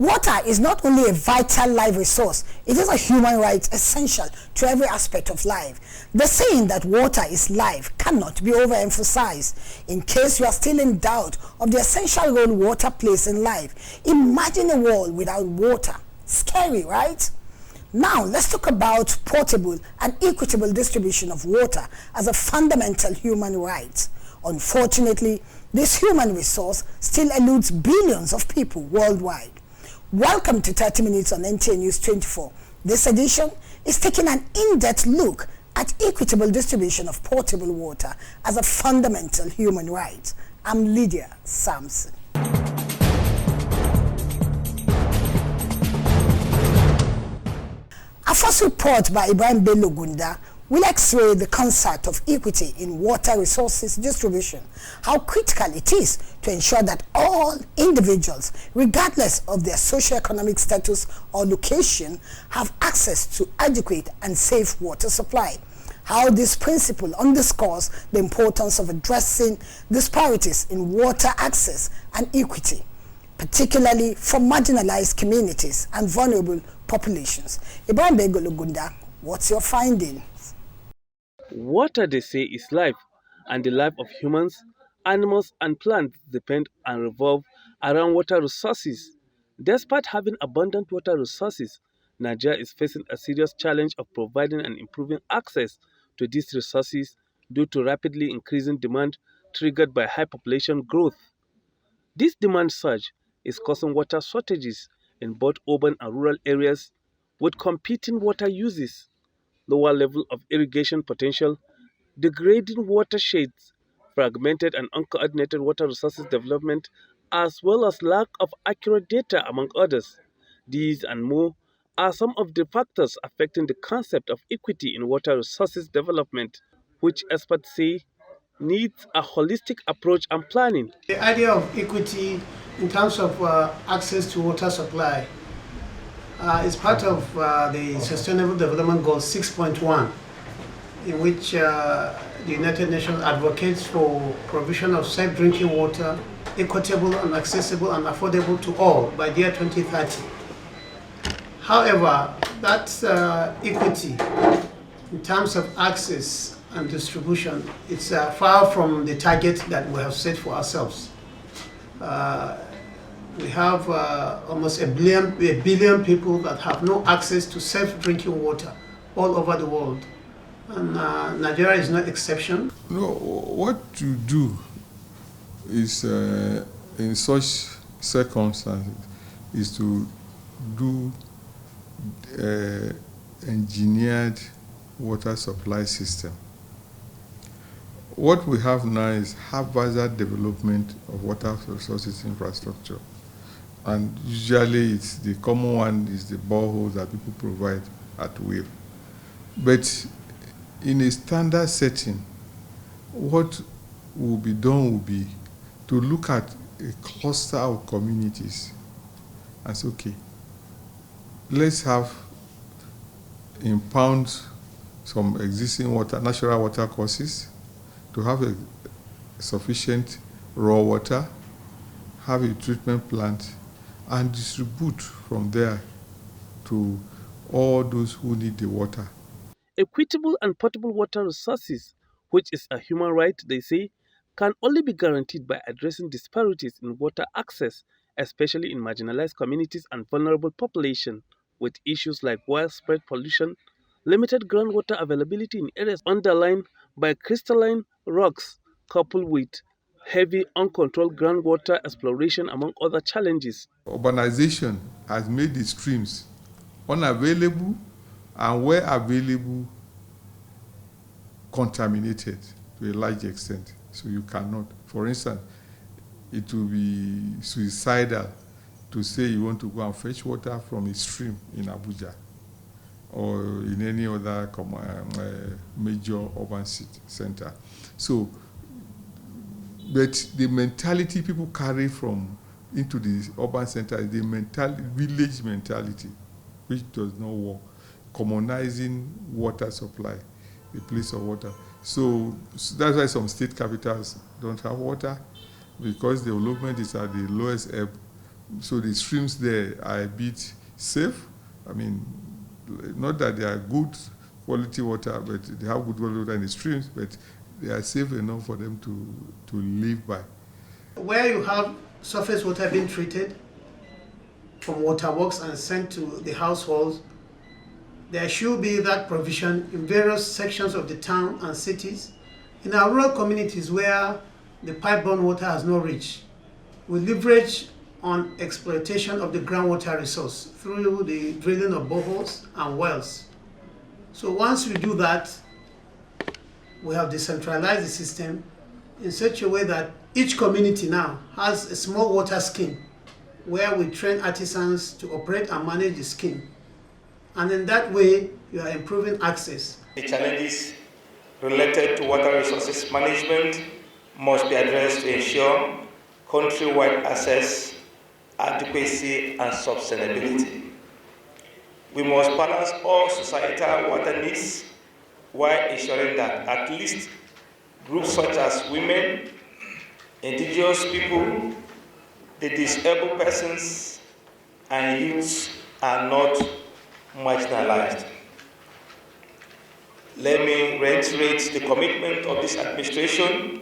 Water is not only a vital life resource, it is a human right essential to every aspect of life. The saying that water is life cannot be overemphasized. In case you are still in doubt of the essential role water plays in life, imagine a world without water. Scary, right? Now, let's talk about portable and equitable distribution of water as a fundamental human right. Unfortunately, this human resource still eludes billions of people worldwide. Welcome to 30 Minutes on NTA News 24. This edition is taking an in-depth look at equitable distribution of portable water as a fundamental human right. I'm Lydia Sampson. A first report by Ibrahim Bello Gunda will x-ray the concept of equity in water resources distribution, how critical it is to ensure that all individuals, regardless of their socioeconomic status or location, have access to adequate and safe water supply, how this principle underscores the importance of addressing disparities in water access and equity, particularly for marginalized communities and vulnerable populations. Ibrahim Bello Gunda, what's your finding? Water, they say, is life, and the life of humans, animals, and plants depend and revolve around water resources. Despite having abundant water resources, Nigeria is facing a serious challenge of providing and improving access to these resources due to rapidly increasing demand triggered by high population growth. This demand surge is causing water shortages in both urban and rural areas with competing water uses, lower level of irrigation potential, degrading watersheds, fragmented and uncoordinated water resources development, as well as lack of accurate data, among others. These and more are some of the factors affecting the concept of equity in water resources development, which experts say needs a holistic approach and planning. The idea of equity in terms of access to water supply is part of the Sustainable Development Goal 6.1, in which the United Nations advocates for provision of safe drinking water, equitable and accessible and affordable to all by the year 2030. However, that equity in terms of access and distribution, it's far from the target that we have set for ourselves. We have almost a billion people that have no access to safe drinking water all over the world. And Nigeria is no exception. No, what to do is, in such circumstances, is to do engineered water supply system. What we have now is haphazard development of water resources infrastructure. And usually it's the common one is the boreholes that people provide at will. But in a standard setting, what will be done will be to look at a cluster of communities and say, okay, let's have impound some existing water, natural water courses, to have a sufficient raw water, have a treatment plant, and distribute from there to all those who need the water. Equitable and portable water resources, which is a human right, they say, can only be guaranteed by addressing disparities in water access, especially in marginalized communities and vulnerable populations, with issues like widespread pollution, limited groundwater availability in areas underlined by crystalline rocks, coupled with heavy, uncontrolled groundwater exploration, among other challenges. Urbanization has made the streams unavailable and where available, contaminated to a large extent. So you cannot. For instance, it will be suicidal to say you want to go and fetch water from a stream in Abuja or in any other major urban center. So, but the mentality people carry from into the urban center is the village mentality, which does not work. Communizing water supply, the place of water. So that's why some state capitals don't have water, because the development is at the lowest ebb So the streams there are a bit safe. I mean, not that they are good quality water, but they have good quality water in the streams, but they are safe enough for them to live by. Where you have surface water being treated from waterworks and sent to the households, there should be that provision in various sections of the town and cities. In our rural communities where the pipe-borne water has no reach, we leverage on exploitation of the groundwater resource through the drilling of boreholes and wells. So once we do that, we have decentralized the system in such a way that each community now has a small water scheme where we train artisans to operate and manage the scheme. And in that way, you are improving access. The challenges related to water resources management must be addressed to ensure countrywide access, adequacy, and sustainability. We must balance all societal water needs while ensuring that at least groups such as women, indigenous people, the disabled persons, and youths are not marginalized. Let me reiterate the commitment of this administration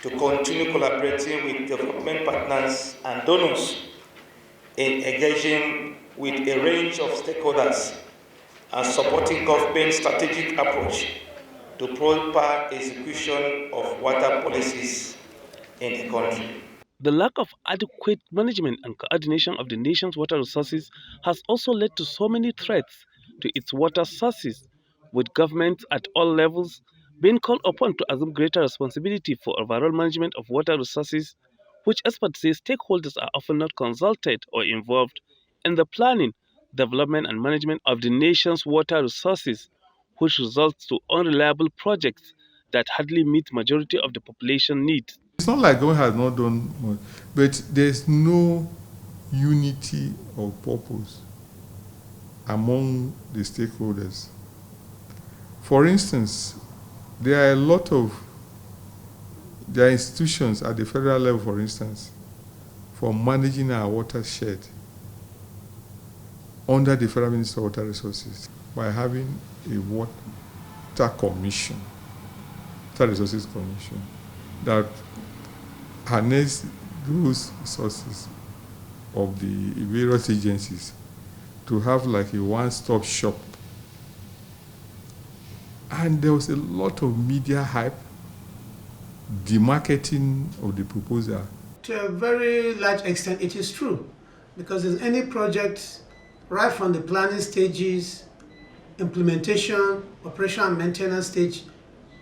to continue collaborating with development partners and donors in engaging with a range of stakeholders and supporting government's strategic approach to proper execution of water policies in the country. The lack of adequate management and coordination of the nation's water resources has also led to so many threats to its water sources, with governments at all levels being called upon to assume greater responsibility for overall management of water resources, which experts say stakeholders are often not consulted or involved in the planning, development, and management of the nation's water resources, which results to unreliable projects that hardly meet majority of the population needs. It's not like God has not done much, but there's no unity of purpose among the stakeholders. For instance, there are institutions at the federal level, for instance, for managing our watershed under the Federal Minister of Water Resources by having a water commission, water resources commission, that harness those resources of the various agencies to have like a one-stop shop. And there was a lot of media hype, the marketing of the proposal. To a very large extent, it is true, because in any project, right from the planning stages, implementation, operation and maintenance stage,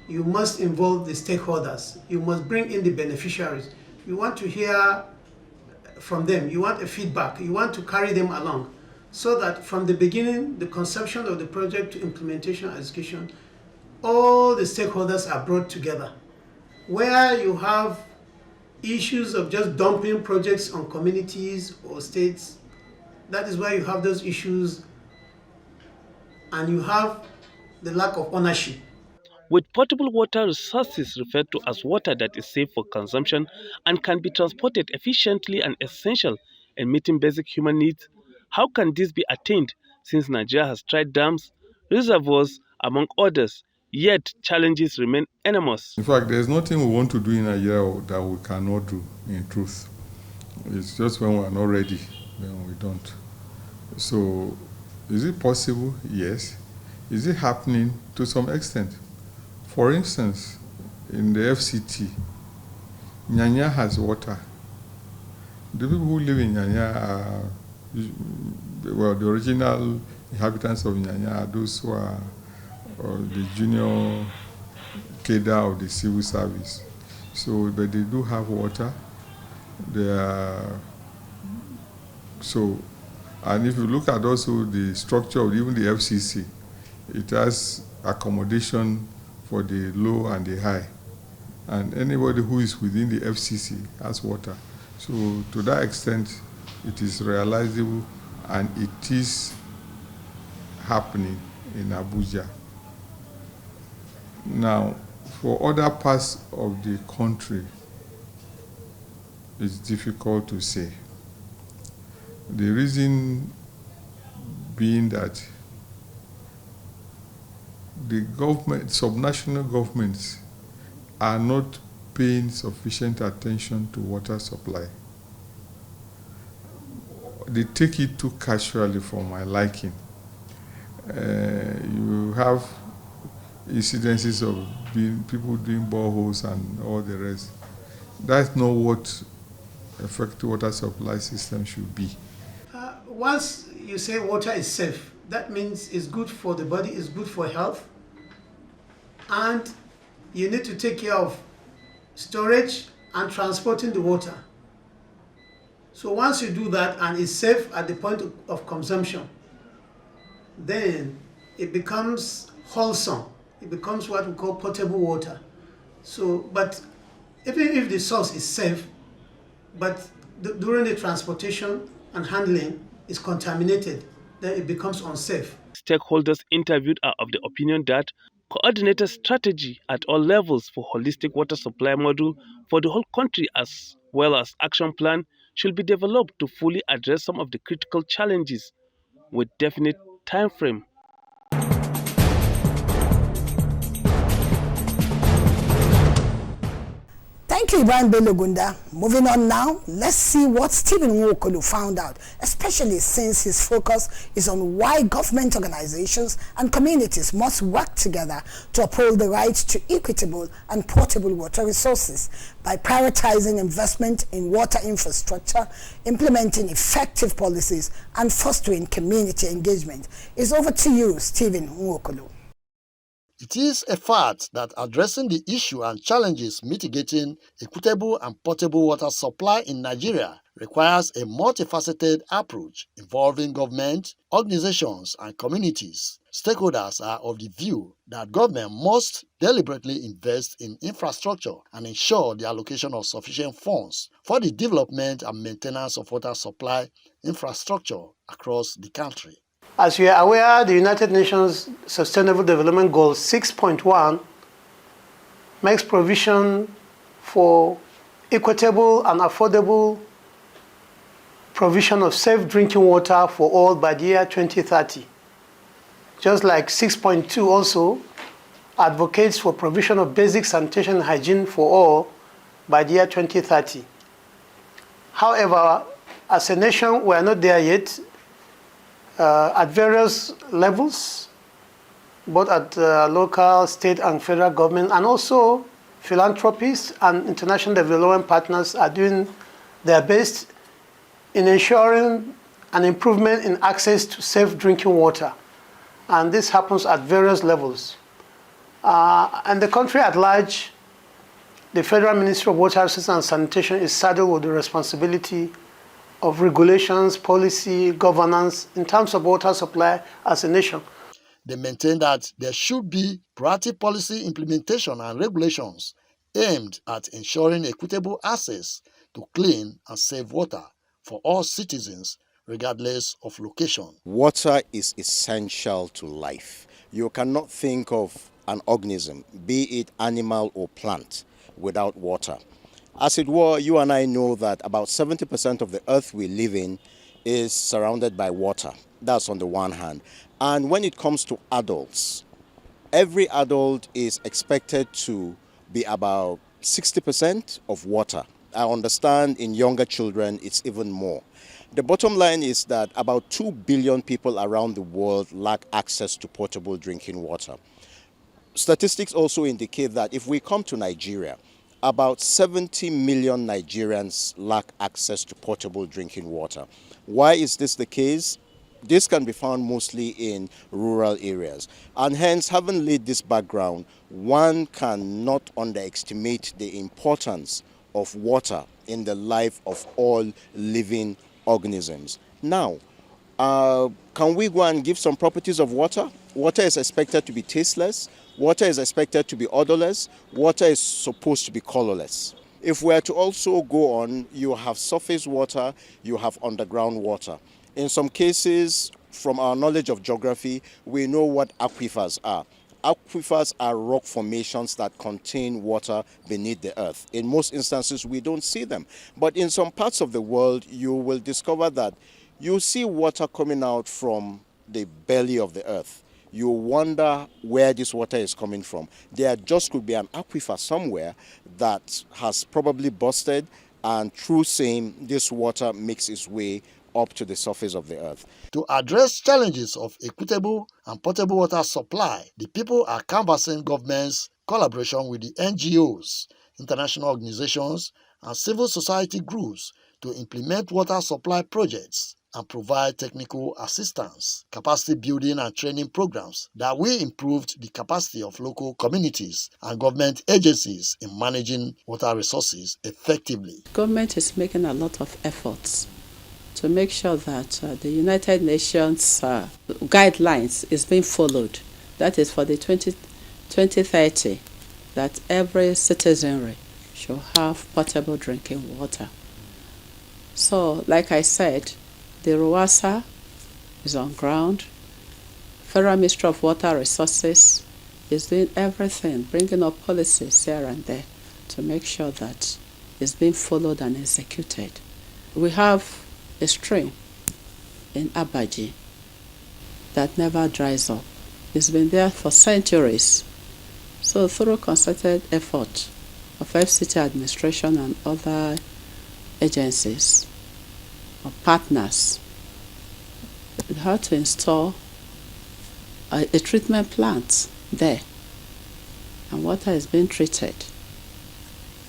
you must involve the stakeholders. You must bring in the beneficiaries. You want to hear from them. You want a feedback. You want to carry them along so that from the beginning, the conception of the project to implementation and execution, all the stakeholders are brought together. Where you have issues of just dumping projects on communities or states, that is where you have those issues, and you have the lack of ownership. With potable water resources referred to as water that is safe for consumption and can be transported efficiently and essential in meeting basic human needs, how can this be attained since Nigeria has tried dams, reservoirs, among others, yet challenges remain enormous? In fact, there's nothing we want to do in Nigeria that we cannot do, in truth. It's just when we're not ready, then we don't. So, is it possible? Yes. Is it happening? To some extent. For instance, in the FCT, Nyanya has water. The people who live in Nyanya are, well, the original inhabitants of Nyanya are those who are the junior cadre of the civil service. So, but they do have water. They are, so, and if you look at also the structure of even the FCC, it has accommodation for the low and the high. And anybody who is within the FCC has water. So to that extent, it is realizable and it is happening in Abuja. Now, for other parts of the country, it's difficult to say. The reason being that the government, subnational governments, are not paying sufficient attention to water supply. They take it too casually for my liking. You have incidences of people doing boreholes and all the rest. That's not what effective water supply system should be. Once you say water is safe, that means it's good for the body, it's good for health, and you need to take care of storage and transporting the water. So once you do that and it's safe at the point of consumption, then it becomes wholesome. It becomes what we call potable water. So, but even if the source is safe, but during the transportation and handling is contaminated, then it becomes unsafe. Stakeholders interviewed are of the opinion that coordinated strategy at all levels for holistic water supply model for the whole country as well as action plan should be developed to fully address some of the critical challenges with definite time frame. Thank you, Ibrahim Belogunda. Moving on now, let's see what Stephen Nwokolo found out, especially since his focus is on why government organizations and communities must work together to uphold the right to equitable and portable water resources by prioritizing investment in water infrastructure, implementing effective policies, and fostering community engagement. It's over to you, Stephen Nwokolo. It is a fact that addressing the issue and challenges mitigating equitable and portable water supply in Nigeria requires a multifaceted approach involving government, organizations, and communities. Stakeholders are of the view that government must deliberately invest in infrastructure and ensure the allocation of sufficient funds for the development and maintenance of water supply infrastructure across the country. As you are aware, the United Nations Sustainable Development Goal 6.1 makes provision for equitable and affordable provision of safe drinking water for all by the year 2030. Just like 6.2 also advocates for provision of basic sanitation and hygiene for all by the year 2030. However, as a nation, we are not there yet. At various levels, both at local, state, and federal government, and also philanthropists and international development partners are doing their best in ensuring an improvement in access to safe drinking water. And this happens at various levels. And the country at large, the Federal Ministry of Water Resources and Sanitation is saddled with the responsibility of regulations, policy, governance in terms of water supply as a nation. They maintain that there should be proactive policy implementation and regulations aimed at ensuring equitable access to clean and safe water for all citizens, regardless of location. Water is essential to life. You cannot think of an organism, be it animal or plant, without water. As it were, you and I know that about 70% of the earth we live in is surrounded by water. That's on the one hand. And when it comes to adults, every adult is expected to be about 60% of water. I understand in younger children it's even more. The bottom line is that about 2 billion people around the world lack access to potable drinking water. Statistics also indicate that if we come to Nigeria, about 70 million Nigerians lack access to potable drinking water. Why is this the case? This can be found mostly in rural areas. And hence, having laid this background, one cannot underestimate the importance of water in the life of all living organisms. Now, can we go and give some properties of water? Water is expected to be tasteless. Water is expected to be odorless. Water is supposed to be colorless. If we are to also go on, you have surface water, you have underground water. In some cases, from our knowledge of geography, we know what aquifers are. Aquifers are rock formations that contain water beneath the earth. In most instances, we don't see them. But in some parts of the world, you will discover that you see water coming out from the belly of the earth. You wonder where this water is coming from. There just could be an aquifer somewhere that has probably busted, and through same, this water makes its way up to the surface of the earth. To address challenges of equitable and potable water supply, the people are canvassing governments' collaboration with the NGOs, international organizations, and civil society groups to implement water supply projects and provide technical assistance, capacity building and training programs that will improve the capacity of local communities and government agencies in managing water resources effectively. Government is making a lot of efforts to make sure that the United Nations guidelines is being followed. That is for the 2030, that every citizenry should have potable drinking water. So, like I said, the RUWASA is on ground. Federal Ministry of Water Resources is doing everything, bringing up policies here and there to make sure that it's being followed and executed. We have a stream in Abaji that never dries up. It's been there for centuries. So through concerted effort of FCT administration and other agencies or partners, we had to install a treatment plant there, and water is being treated.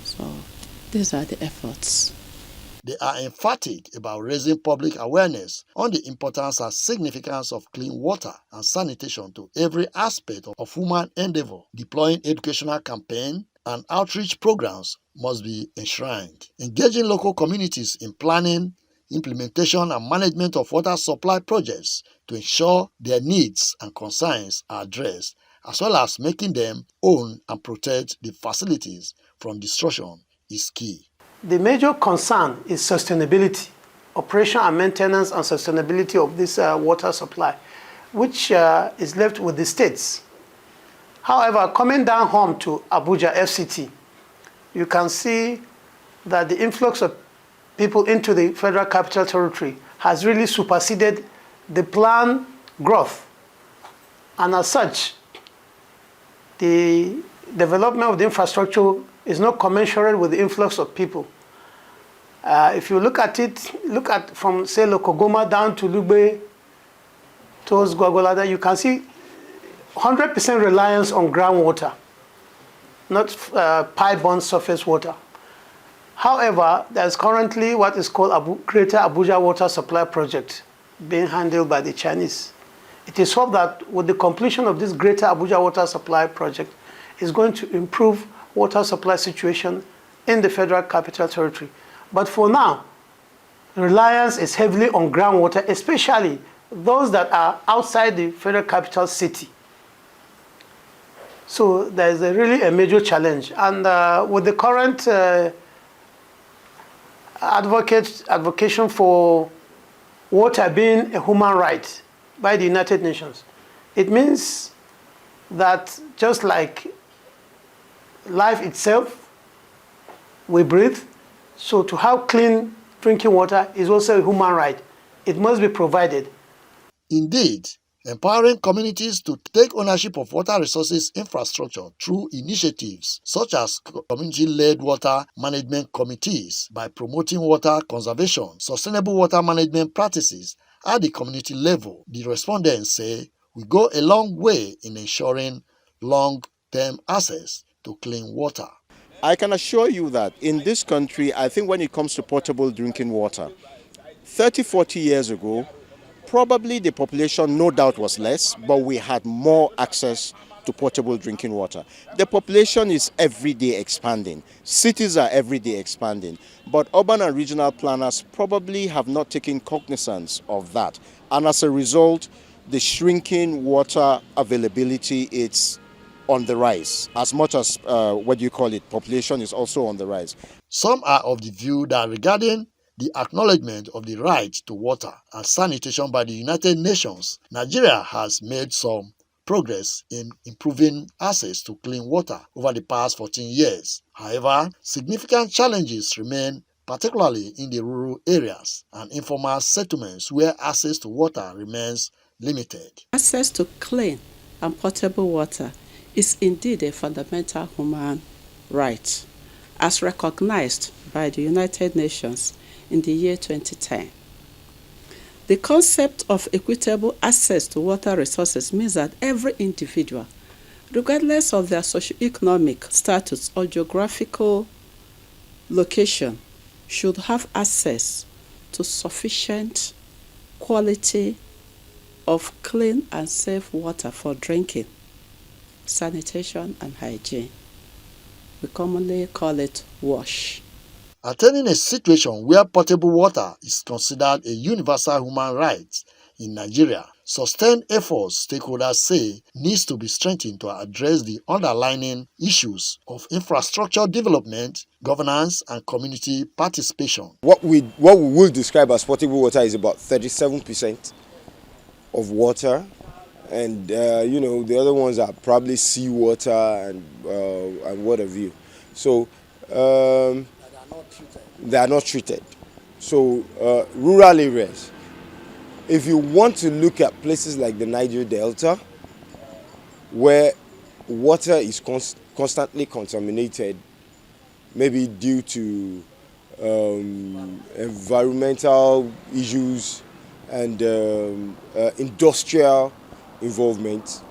So these are the efforts. They are emphatic about raising public awareness on the importance and significance of clean water and sanitation to every aspect of human endeavor. Deploying educational campaigns and outreach programs must be enshrined. Engaging local communities in planning, implementation, and management of water supply projects to ensure their needs and concerns are addressed, as well as making them own and protect the facilities from destruction, is key. The major concern is sustainability, operation and maintenance and sustainability of this water supply, which is left with the states. However, coming down home to Abuja FCT, you can see that the influx of people into the Federal Capital Territory has really superseded the planned growth. And as such, the development of the infrastructure is not commensurate with the influx of people. If you look at it, from, say, Lokogoma down to Lugbe, towards Gwagwalada, you can see 100% reliance on groundwater, not pipe-borne surface water. However, there is currently what is called Greater Abuja Water Supply Project being handled by the Chinese. It is hoped that with the completion of this Greater Abuja Water Supply Project, is going to improve water supply situation in the Federal Capital Territory. But for now, reliance is heavily on groundwater, especially those that are outside the Federal Capital City. So there is really a major challenge. And with the current advocation for water being a human right by the United Nations, it means that just like life itself, we breathe, so to have clean drinking water is also a human right. It must be provided. Indeed, empowering communities to take ownership of water resources infrastructure through initiatives such as community-led water management committees by promoting water conservation, sustainable water management practices at the community level, the respondents say, will go a long way in ensuring long-term access to clean water. I can assure you that in this country, I think when it comes to potable drinking water, 30, 40 years ago, probably the population no doubt was less, but we had more access to potable drinking water. The population is every day expanding. Cities are every day expanding. But urban and regional planners probably have not taken cognizance of that. And as a result, the shrinking water availability is on the rise, as much as population is also on the rise. Some are of the view that regarding the acknowledgement of the right to water and sanitation by the United Nations, Nigeria has made some progress in improving access to clean water over the past 14 years. However, significant challenges remain particularly in the rural areas and informal settlements where access to water remains limited. Access to clean and potable water is indeed a fundamental human right, as recognized by the United Nations in the year 2010. The concept of equitable access to water resources means that every individual, regardless of their socioeconomic status or geographical location, should have access to sufficient quality of clean and safe water for drinking, sanitation, and hygiene. We commonly call it WASH. Attaining a situation where potable water is considered a universal human right in Nigeria, sustained efforts stakeholders say needs to be strengthened to address the underlying issues of infrastructure development, governance, and community participation. What we will describe as potable water is about 37% of water, and the other ones are probably seawater and what have you. So they are not treated. So rural areas, if you want to look at places like the Niger Delta, where water is constantly contaminated, maybe due to environmental issues and industrial involvement,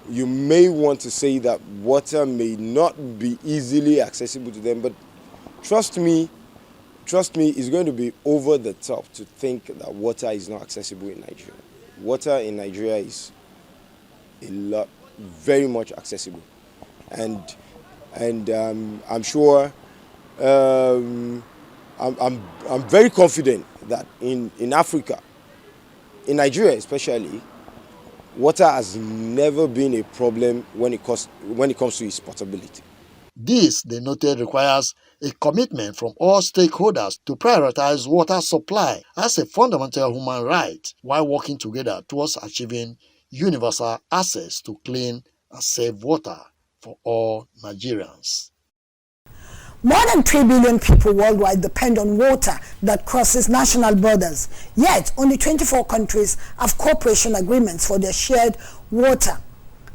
you may want to say that water may not be easily accessible to them, but trust me, it's going to be over the top to think that water is not accessible in Nigeria. Water in Nigeria is very much accessible, and I'm sure, I'm very confident that in Africa, in Nigeria especially, water has never been a problem when it comes to its portability. This, they noted, requires a commitment from all stakeholders to prioritize water supply as a fundamental human right while working together towards achieving universal access to clean and safe water for all Nigerians. More than 3 billion people worldwide depend on water that crosses national borders. Yet, only 24 countries have cooperation agreements for their shared water.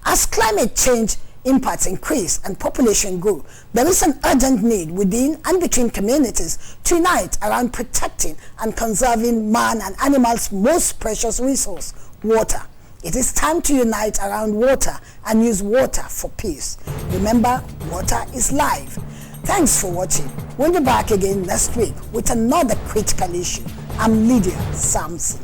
As climate change impacts increase and population grow, there is an urgent need within and between communities to unite around protecting and conserving man and animals' most precious resource, water. It is time to unite around water and use water for peace. Remember, water is life. Thanks for watching. We'll be back again next week with another critical issue. I'm Lydia Samson.